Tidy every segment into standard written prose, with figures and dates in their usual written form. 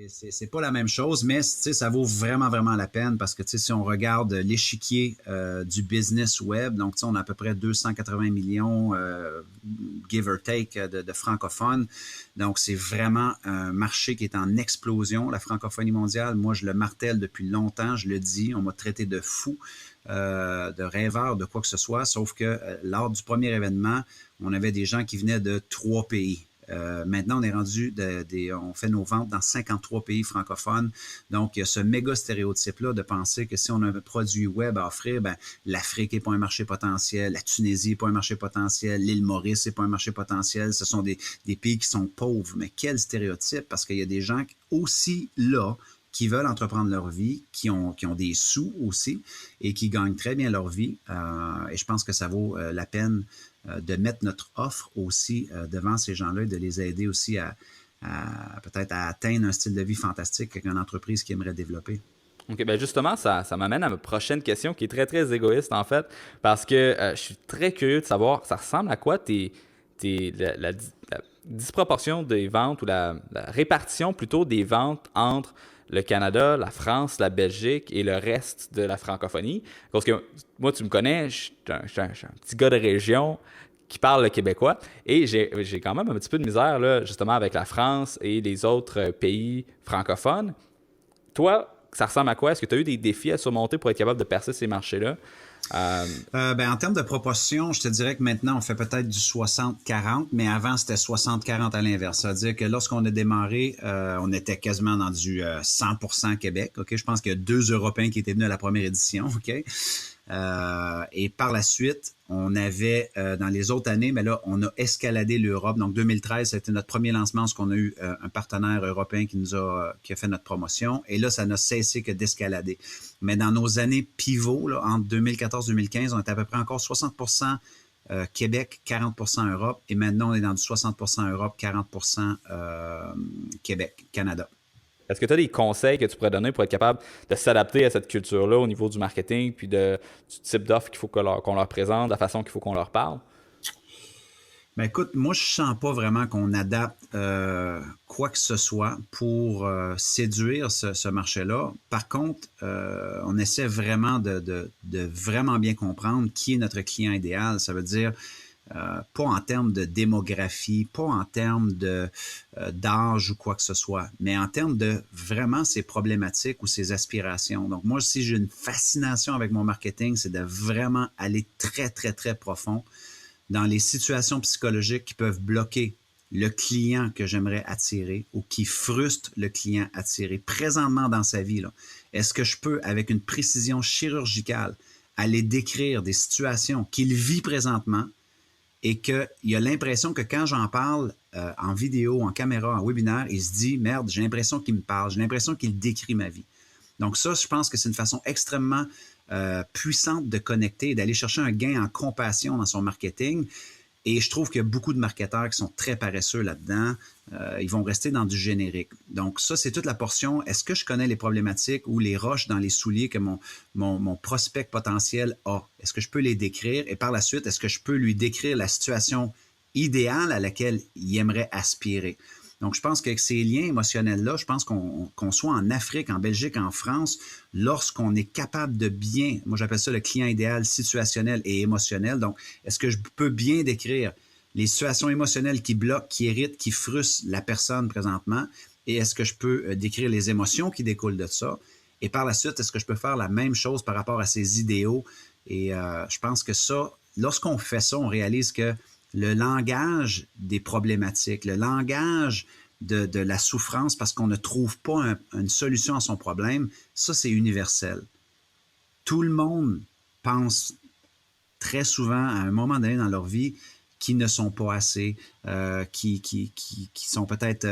C'est pas la même chose, mais ça vaut vraiment, vraiment la peine parce que si on regarde l'échiquier du business web, donc on a à peu près 280 millions, give or take, de francophones. Donc, c'est vraiment un marché qui est en explosion, la francophonie mondiale. Moi, je le martèle depuis longtemps, je le dis, on m'a traité de fou, de rêveur, de quoi que ce soit, sauf que lors du premier événement, on avait des gens qui venaient de 3 pays. Maintenant, on est rendu, on fait nos ventes dans 53 pays francophones. Donc, il y a ce méga stéréotype-là de penser que si on a un produit web à offrir, ben, l'Afrique n'est pas un marché potentiel, la Tunisie n'est pas un marché potentiel, l'île Maurice n'est pas un marché potentiel. Ce sont des pays qui sont pauvres. Mais quel stéréotype, parce qu'il y a des gens aussi là qui veulent entreprendre leur vie, qui ont des sous aussi et qui gagnent très bien leur vie. Et je pense que ça vaut la peine de mettre notre offre aussi devant ces gens-là et de les aider aussi à peut-être à atteindre un style de vie fantastique qu'une entreprise qui aimerait développer. OK, ben justement, ça m'amène à ma prochaine question qui est très, très égoïste en fait, parce que je suis très curieux de savoir, ça ressemble à quoi la disproportion des ventes ou la répartition plutôt des ventes entre le Canada, la France, la Belgique et le reste de la francophonie. Parce que moi, tu me connais, je suis un petit gars de région qui parle le québécois et j'ai quand même un petit peu de misère là, justement avec la France et les autres pays francophones. Toi, ça ressemble à quoi? Est-ce que tu as eu des défis à surmonter pour être capable de percer ces marchés-là? Euh, Ben, en termes de proportion, je te dirais que maintenant, on fait peut-être du 60-40, mais avant, c'était 60-40 à l'inverse. C'est-à-dire que lorsqu'on a démarré, on était quasiment dans du 100% Québec. Ok, je pense qu'il y a 2 Européens qui étaient venus à la première édition. Ok. Et par la suite, on avait dans les autres années, mais là, on a escaladé l'Europe. Donc 2013, c'était notre premier lancement, parce qu'on a eu un partenaire européen qui a fait notre promotion. Et là, ça n'a cessé que d'escalader. Mais dans nos années pivots, là, entre 2014-2015, on était à peu près encore 60% Québec, 40% Europe. Et maintenant, on est dans du 60% Europe, 40% Québec, Canada. Est-ce que tu as des conseils que tu pourrais donner pour être capable de s'adapter à cette culture-là au niveau du marketing, puis du type d'offre qu'il faut qu'on leur présente, de la façon qu'il faut qu'on leur parle? Ben écoute, moi je sens pas vraiment qu'on adapte quoi que ce soit pour séduire ce marché-là. Par contre, on essaie vraiment de vraiment bien comprendre qui est notre client idéal. Ça veut dire pas en termes de démographie, pas en termes d'âge ou quoi que ce soit, mais en termes de vraiment ses problématiques ou ses aspirations. Donc moi, si j'ai une fascination avec mon marketing, c'est de vraiment aller très, très, très profond dans les situations psychologiques qui peuvent bloquer le client que j'aimerais attirer ou qui frustre le client attiré présentement dans sa vie. Là. Est-ce que je peux, avec une précision chirurgicale, aller décrire des situations qu'il vit présentement et qu'il a l'impression que quand j'en parle en vidéo, en caméra, en webinaire, il se dit « Merde, j'ai l'impression qu'il me parle, j'ai l'impression qu'il décrit ma vie ». Donc ça, je pense que c'est une façon extrêmement puissante de connecter et d'aller chercher un gain en compassion dans son marketing. Et je trouve qu'il y a beaucoup de marketeurs qui sont très paresseux là-dedans. Ils vont rester dans du générique. Donc ça, c'est toute la portion. Est-ce que je connais les problématiques ou les roches dans les souliers que mon prospect potentiel a? Est-ce que je peux les décrire? Et par la suite, est-ce que je peux lui décrire la situation idéale à laquelle il aimerait aspirer? Donc, je pense qu'avec ces liens émotionnels-là, je pense qu'on soit en Afrique, en Belgique, en France, lorsqu'on est capable de bien, moi j'appelle ça le client idéal situationnel et émotionnel. Donc, est-ce que je peux bien décrire les situations émotionnelles qui bloquent, qui irritent, qui frustrent la personne présentement? Et est-ce que je peux décrire les émotions qui découlent de ça? Et par la suite, est-ce que je peux faire la même chose par rapport à ses idéaux? Et je pense que ça, lorsqu'on fait ça, on réalise que le langage des problématiques, le langage de la souffrance parce qu'on ne trouve pas une solution à son problème, ça, c'est universel. Tout le monde pense très souvent, à un moment donné dans leur vie, qui ne sont pas assez, qui sont peut-être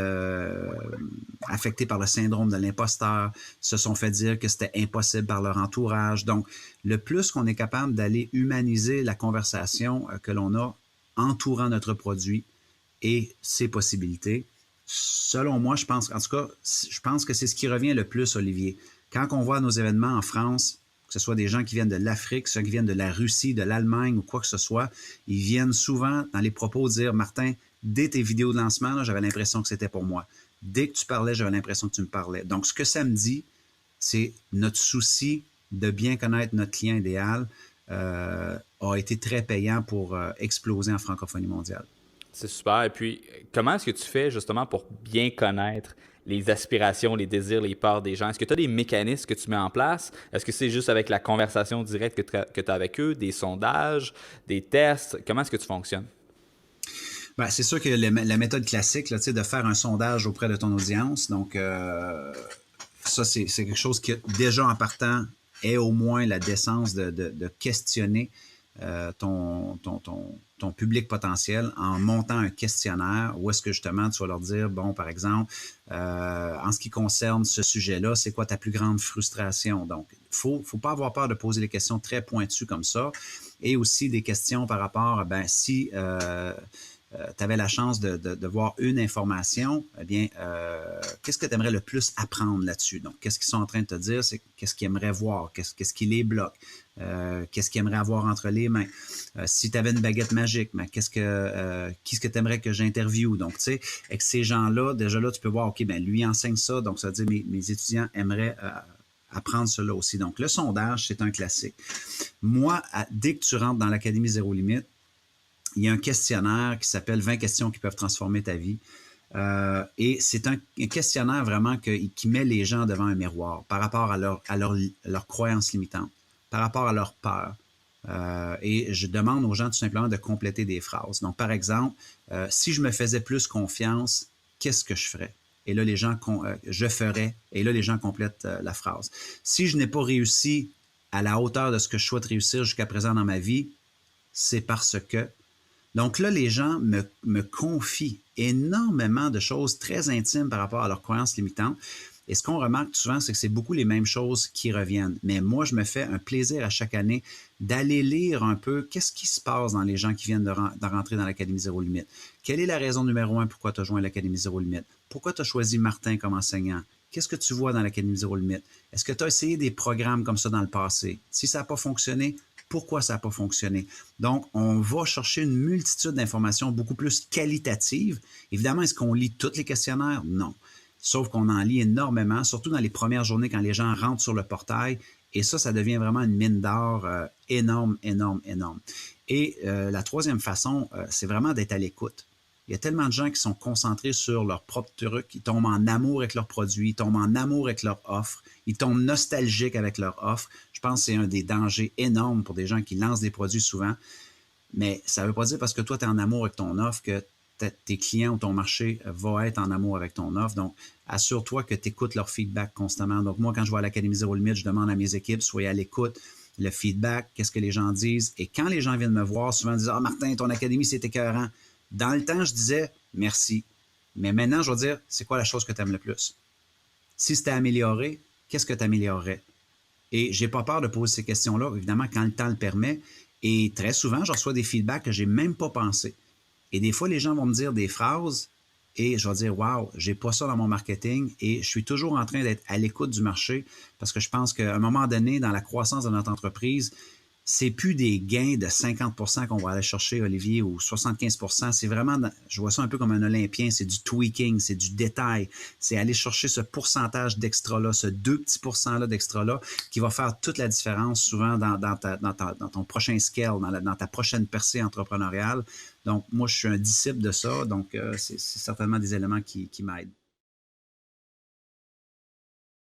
affectés par le syndrome de l'imposteur, se sont fait dire que c'était impossible par leur entourage. Donc, le plus qu'on est capable d'aller humaniser la conversation que l'on a entourant notre produit et ses possibilités, selon moi, je pense, en tout cas, je pense que c'est ce qui revient le plus, Olivier. Quand on voit nos événements en France, que ce soit des gens qui viennent de l'Afrique, ceux qui viennent de la Russie, de l'Allemagne ou quoi que ce soit, ils viennent souvent dans les propos dire « Martin, dès tes vidéos de lancement, là, j'avais l'impression que c'était pour moi. Dès que tu parlais, j'avais l'impression que tu me parlais. Donc, ce que ça me dit, c'est notre souci de bien connaître notre client idéal a été très payant pour exploser en francophonie mondiale. C'est super. Et puis, comment est-ce que tu fais justement pour bien connaître les aspirations, les désirs, les peurs des gens? Est-ce que tu as des mécanismes que tu mets en place? Est-ce que c'est juste avec la conversation directe que tu as avec eux, des sondages, des tests? Comment est-ce que tu fonctionnes? Ben, c'est sûr que la méthode classique, là, de faire un sondage auprès de ton audience, donc ça, c'est quelque chose qui, déjà en partant, est au moins la décence de questionner ton public potentiel en montant un questionnaire où est-ce que justement tu vas leur dire, bon, par exemple, en ce qui concerne ce sujet-là, c'est quoi ta plus grande frustration? Donc, faut pas avoir peur de poser des questions très pointues comme ça et aussi des questions par rapport à, ben, si tu avais la chance de voir une information, eh bien, qu'est-ce que tu aimerais le plus apprendre là-dessus? Donc, qu'est-ce qu'ils sont en train de te dire? C'est qu'est-ce qu'ils aimeraient voir? Qu'est-ce qui les bloque? Qu'est-ce qu'ils aimeraient avoir entre les mains? Si tu avais une baguette magique, mais qu'est-ce que tu aimerais que j'interviewe? Donc, tu sais, avec ces gens-là, déjà là, tu peux voir, OK, ben lui enseigne ça, donc ça veut dire mes étudiants aimeraient apprendre cela aussi. Donc, le sondage, c'est un classique. Moi, dès que tu rentres dans l'Académie Zéro Limite, il y a un questionnaire qui s'appelle 20 questions qui peuvent transformer ta vie. Et c'est un questionnaire vraiment qui met les gens devant un miroir par rapport à leur croyances limitantes, par rapport à leur peur. Et je demande aux gens tout simplement de compléter des phrases. Donc, par exemple, si je me faisais plus confiance, qu'est-ce que je ferais? Et là, les gens, je ferais. Et là, les gens complètent la phrase. Si je n'ai pas réussi à la hauteur de ce que je souhaite réussir jusqu'à présent dans ma vie, c'est parce que... Donc là, les gens me confient énormément de choses très intimes par rapport à leurs croyances limitantes. Et ce qu'on remarque souvent, c'est que c'est beaucoup les mêmes choses qui reviennent. Mais moi, je me fais un plaisir à chaque année d'aller lire un peu qu'est-ce qui se passe dans les gens qui viennent de rentrer dans l'Académie Zéro Limite. Quelle est la raison numéro 1 pourquoi tu as joint l'Académie Zéro Limite? Pourquoi tu as choisi Martin comme enseignant? Qu'est-ce que tu vois dans l'Académie Zéro Limite? Est-ce que tu as essayé des programmes comme ça dans le passé? Si ça n'a pas fonctionné, pourquoi ça n'a pas fonctionné? Donc, on va chercher une multitude d'informations beaucoup plus qualitatives. Évidemment, est-ce qu'on lit tous les questionnaires? Non. Sauf qu'on en lit énormément, surtout dans les premières journées quand les gens rentrent sur le portail. Et ça devient vraiment une mine d'or énorme, énorme, énorme. Et la troisième façon, c'est vraiment d'être à l'écoute. Il y a tellement de gens qui sont concentrés sur leur propre truc, ils tombent en amour avec leurs produits, ils tombent en amour avec leur offre, ils tombent nostalgiques avec leur offre. Je pense que c'est un des dangers énormes pour des gens qui lancent des produits souvent. Mais ça ne veut pas dire parce que toi, tu es en amour avec ton offre que tes clients ou ton marché va être en amour avec ton offre. Donc, assure-toi que tu écoutes leur feedback constamment. Donc, moi, quand je vais à l'Académie Zéro Limite, je demande à mes équipes, soyez à l'écoute, le feedback, qu'est-ce que les gens disent. Et quand les gens viennent me voir, souvent ils disent « Ah, Martin, ton académie, c'est écœurant. » Dans le temps, je disais « Merci. » Mais maintenant, je vais dire « C'est quoi la chose que tu aimes le plus? » Si c'était amélioré, qu'est-ce que tu améliorerais? Et j'ai pas peur de poser ces questions-là, évidemment, quand le temps le permet. Et très souvent, je reçois des feedbacks que j'ai même pas pensé. Et des fois, les gens vont me dire des phrases et je vais dire, wow, j'ai pas ça dans mon marketing et je suis toujours en train d'être à l'écoute du marché parce que je pense qu'à un moment donné, dans la croissance de notre entreprise, c'est plus des gains de 50% qu'on va aller chercher, Olivier, ou 75%. C'est vraiment, je vois ça un peu comme un Olympien, c'est du tweaking, c'est du détail. C'est aller chercher ce pourcentage d'extra-là, ce 2 petits pourcents-là d'extra-là qui va faire toute la différence souvent dans ton prochain scale, dans ta prochaine percée entrepreneuriale. Donc, moi, je suis un disciple de ça. Donc, c'est certainement des éléments qui m'aident.